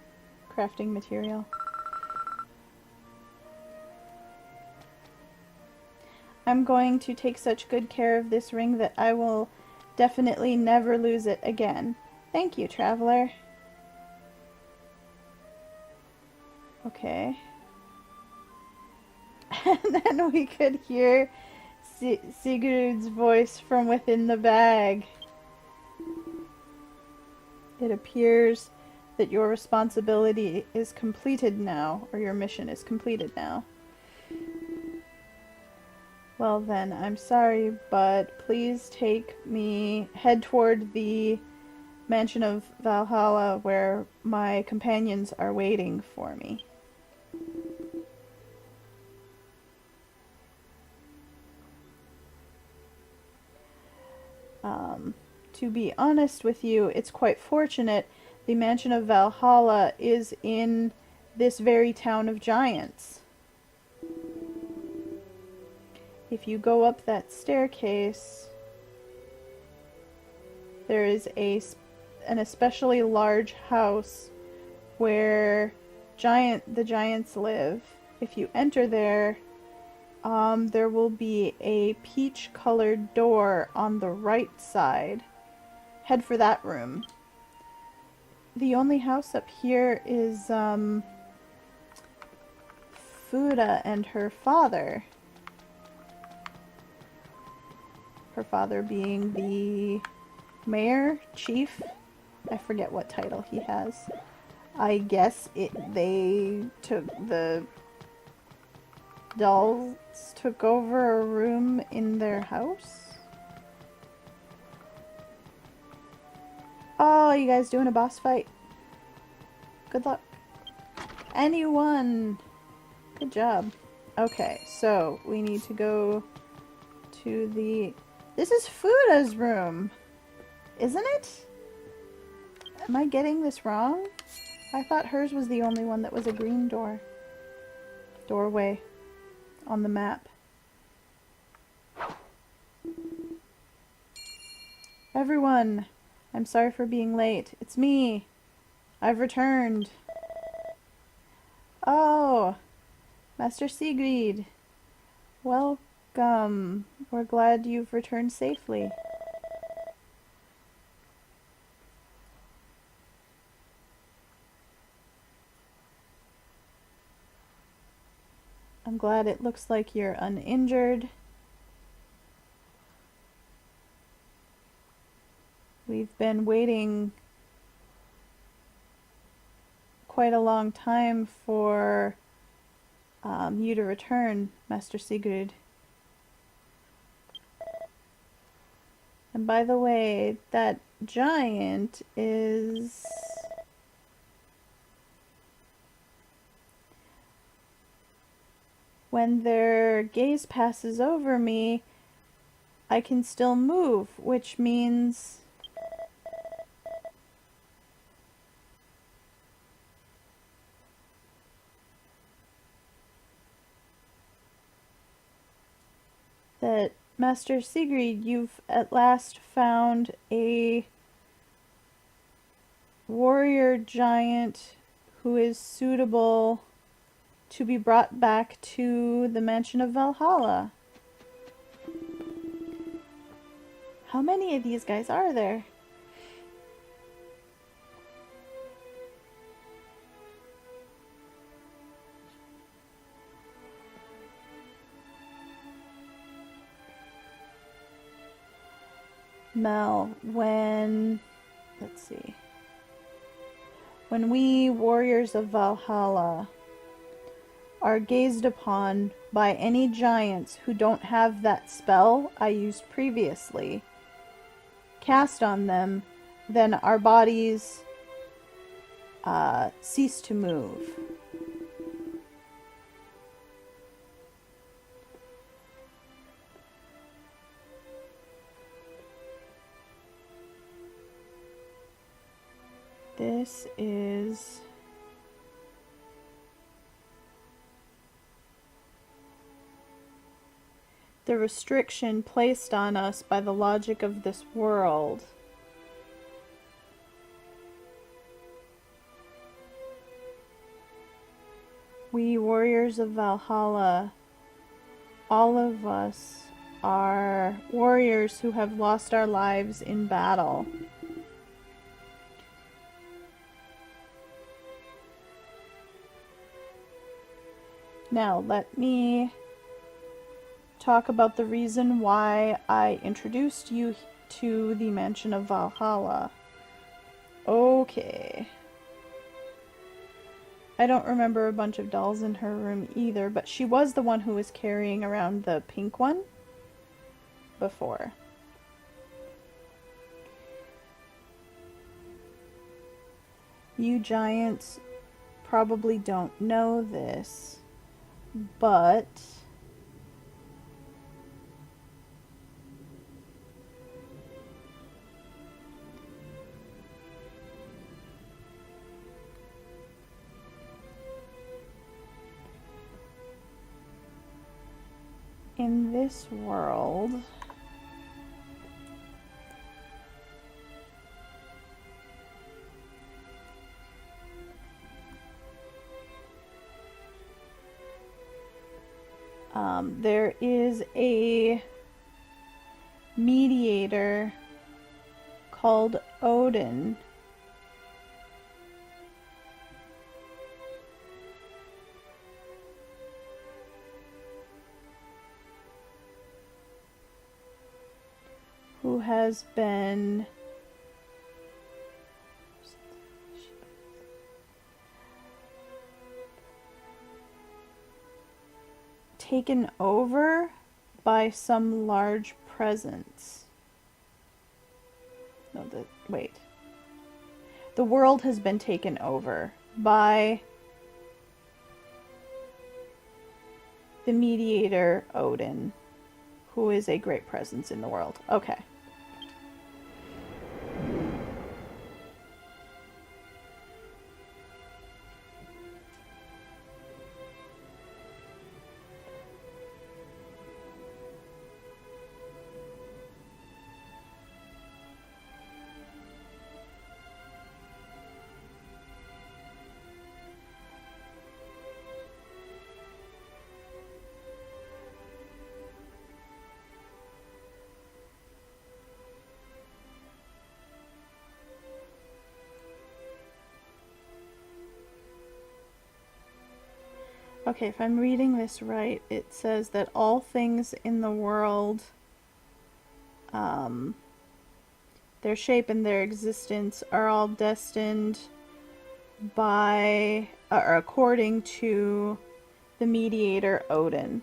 crafting material. I'm going to take such good care of this ring that I will definitely never lose it again. Thank you, traveler. Okay. And then we could hear Sigurd's voice from within the bag. It appears that your responsibility is completed now, or your mission is completed now. Well then, I'm sorry, but please head toward the mansion of Valhalla where my companions are waiting for me. To be honest with you, it's quite fortunate the mansion of Valhalla is in this very town of giants. If you go up that staircase, there is an especially large house where the giants live. If you enter there, there will be a peach-colored door on the right side. Head for that room. The only house up here is Fuda and her father. Her father being the mayor, chief. I forget what title he has. I guess the dolls took over a room in their house. Oh, you guys doing a boss fight? Good luck. Anyone. Good job. Okay, so we need to go to the... This is Fuda's room, isn't it? Am I getting this wrong? I thought hers was the only one that was a green doorway on the map. Everyone, I'm sorry for being late. It's me. I've returned. Oh, Master Sigrid. Welcome. We're glad you've returned safely. I'm glad it looks like you're uninjured. We've been waiting quite a long time for you to return, Master Sigrid. And by the way, that giant is... When their gaze passes over me, I can still move, which means... that, Master Sigrid, you've at last found a warrior giant who is suitable to be brought back to the mansion of Valhalla. How many of these guys are there? Mel, let's see. When we warriors of Valhalla are gazed upon by any giants who don't have that spell I used previously cast on them, then our bodies cease to move. This is the restriction placed on us by the logic of this world. We warriors of Valhalla, all of us are warriors who have lost our lives in battle. Now, let me talk about the reason why I introduced you to the Mansion of Valhalla. Okay. I don't remember a bunch of dolls in her room either, but she was the one who was carrying around the pink one before. You giants probably don't know this, but in this world, there is a mediator called Odin. Who has been taken over by some large presence. No, wait. The world has been taken over by the mediator Odin, who is a great presence in the world. Okay. Okay, if I'm reading this right, it says that all things in the world, their shape and their existence are all destined by, or according to the mediator Odin.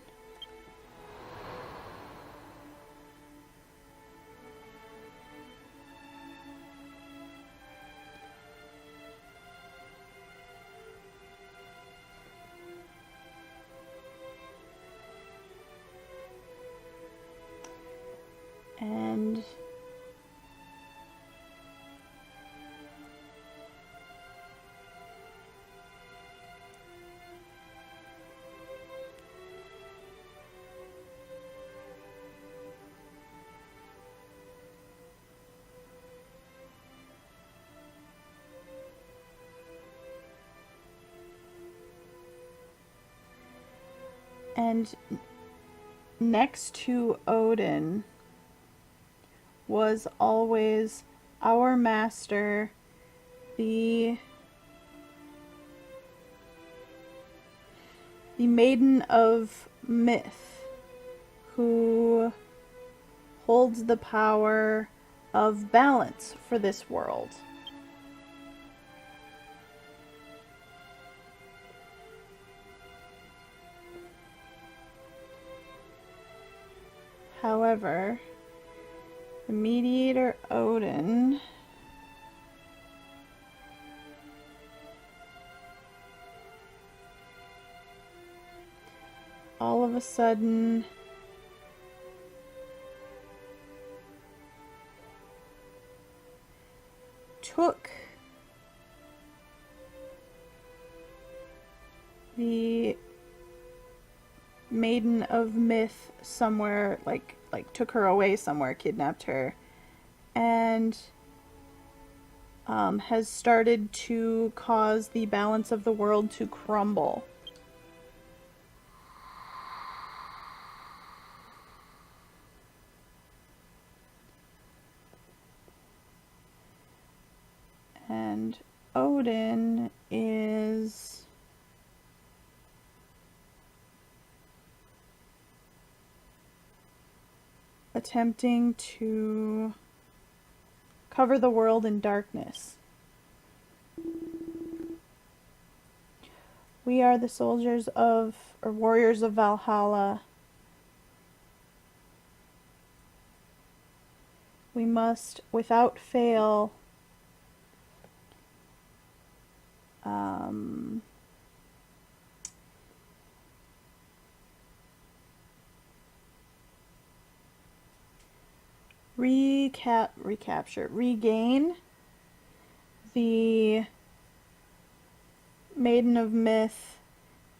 And next to Odin was always our master, the Maiden of Myth, who holds the power of balance for this world. However, the mediator Odin of a sudden took the Maiden of Myth somewhere, like took her away somewhere, kidnapped her, and has started to cause the balance of the world to crumble. And Odin is attempting to cover the world in darkness. We are the soldiers of, or warriors of Valhalla. We must, without fail, regain the Maiden of Myth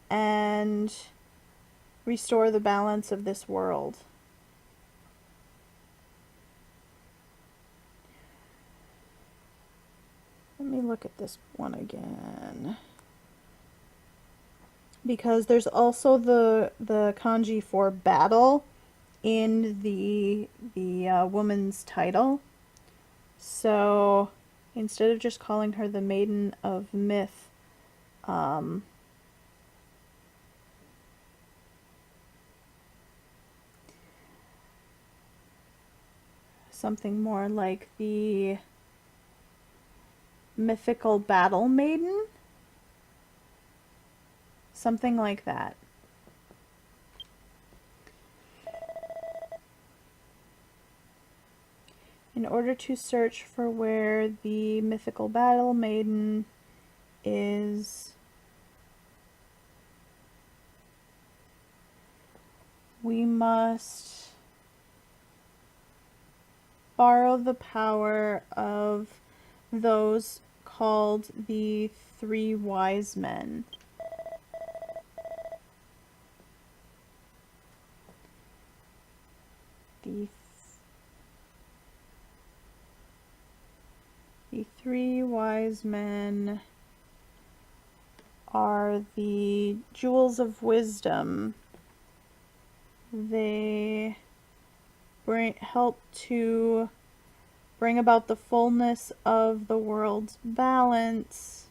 and restore the balance of this world. Let me look at this one again, because there's also the kanji for battle in the woman's title. So instead of just calling her the Maiden of Myth, something more like the Mythical Battle Maiden, something like that. In order to search for where the Mythical Battle Maiden is, we must borrow the power of those called the Three Wise Men. The Three Wise Men are the Jewels of Wisdom. They help to bring about the fullness of the world's balance.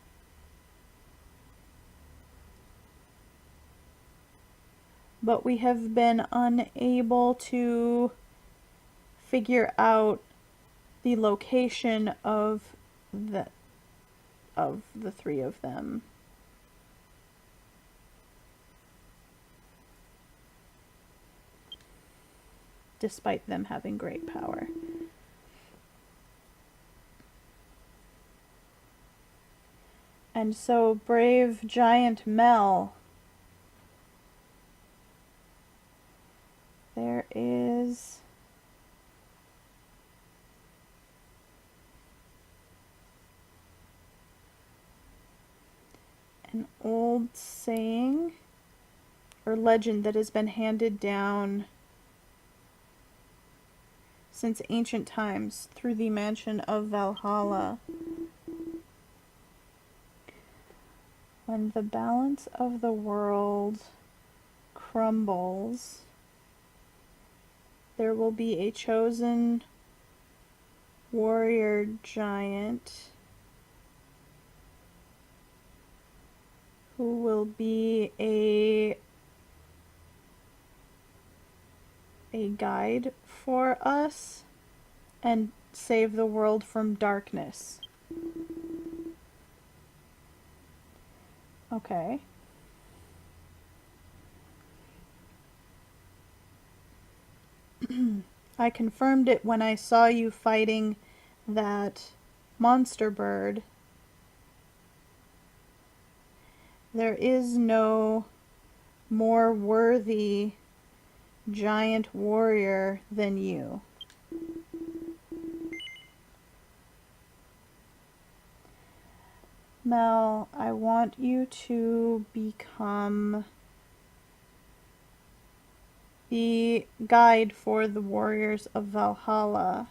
But we have been unable to figure out the location of the three of them. Despite them having great power. And so brave giant Mel, there is an old saying or legend that has been handed down since ancient times through the mansion of Valhalla. When the balance of the world crumbles, there will be a chosen warrior giant who will be a guide for us and save the world from darkness. Okay. I confirmed it when I saw you fighting that monster bird. There is no more worthy giant warrior than you. Mel, I want you to become the guide for the warriors of Valhalla.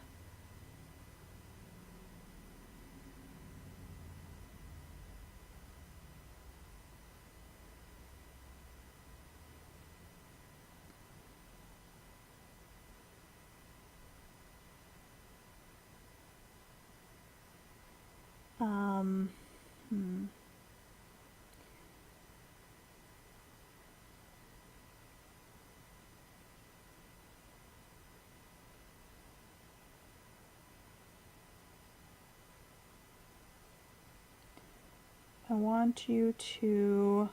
I want you to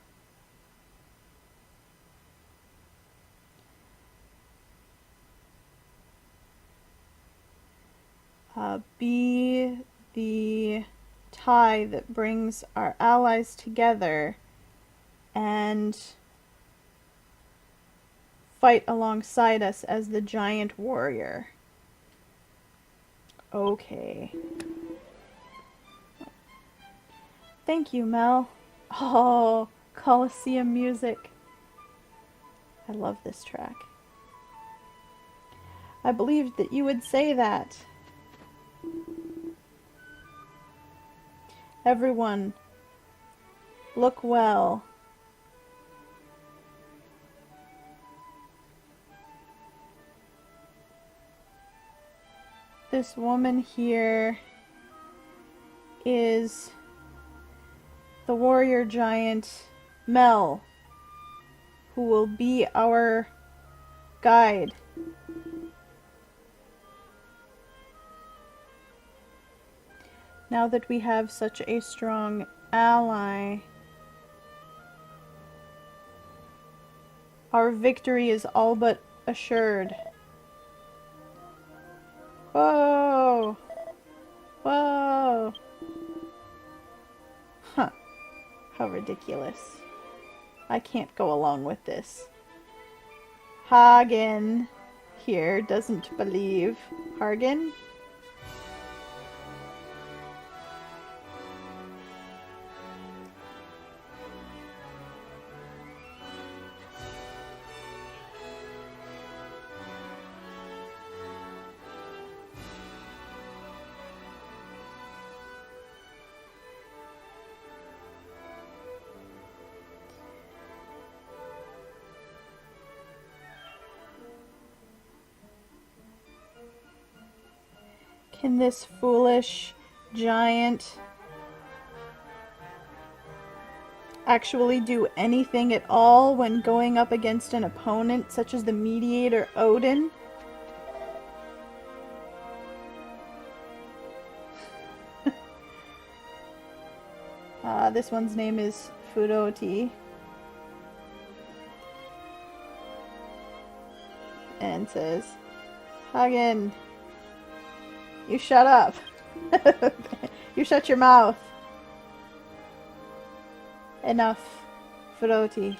be the tie that brings our allies together and fight alongside us as the giant warrior. Okay. Thank you, Mel. Oh, Colosseum music. I love this track. I believed that you would say that. Everyone, look well. This woman here is the warrior giant Mel, who will be our guide. Now that we have such a strong ally, our victory is all but assured. Whoa! Whoa! Huh. How ridiculous. I can't go along with this. Hagen here doesn't believe. Hagen? Can this foolish giant actually do anything at all when going up against an opponent such as the mediator Odin? This one's name is Furoti. And says, Hagen, you shut up. You shut your mouth. Enough, Furoti.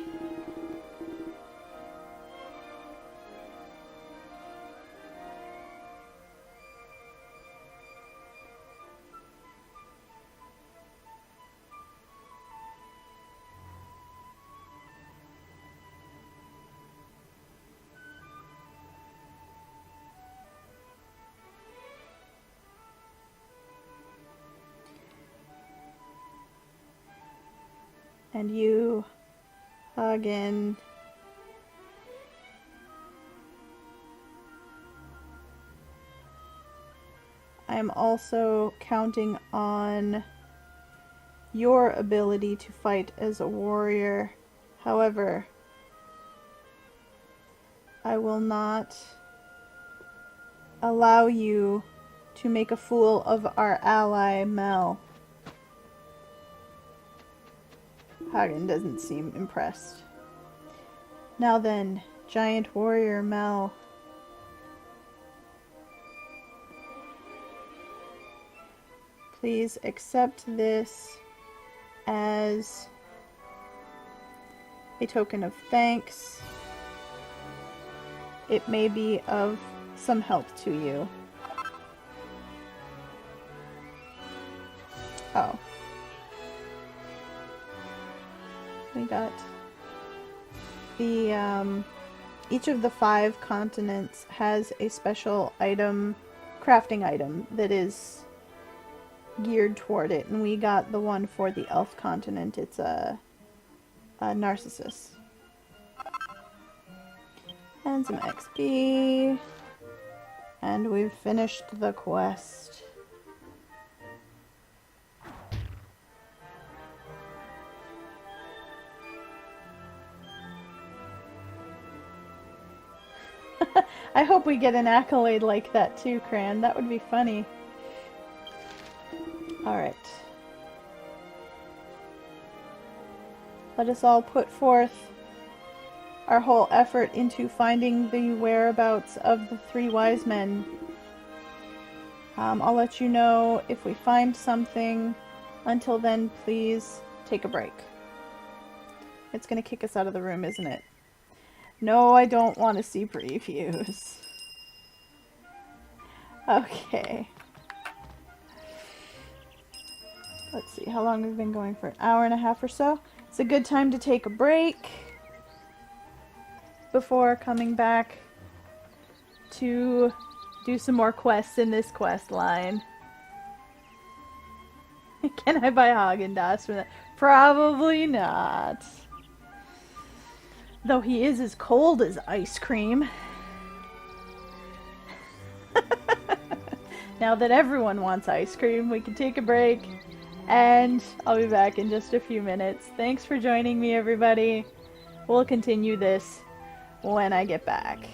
And you, Hagen, I am also counting on your ability to fight as a warrior. However, I will not allow you to make a fool of our ally, Mel. Hagen doesn't seem impressed. Now then, giant warrior Mel. Please accept this as a token of thanks. It may be of some help to you. Oh. We got the, each of the 5 continents has a special item, crafting item, that is geared toward it, and we got the one for the elf continent. It's a Narcissus. And some XP. And we've finished the quest. I hope we get an accolade like that too, Cran. That would be funny. Alright. Let us all put forth our whole effort into finding the whereabouts of the 3 wise men. I'll let you know if we find something. Until then, please take a break. It's gonna kick us out of the room, isn't it? No, I don't want to see previews. Okay. Let's see how long we've been going for. An hour and a half or so. It's a good time to take a break before coming back to do some more quests in this quest line. Can I buy Haagen-Dazs from that? Probably not. Though he is as cold as ice cream. Now that everyone wants ice cream, we can take a break. And I'll be back in just a few minutes. Thanks for joining me, everybody. We'll continue this when I get back.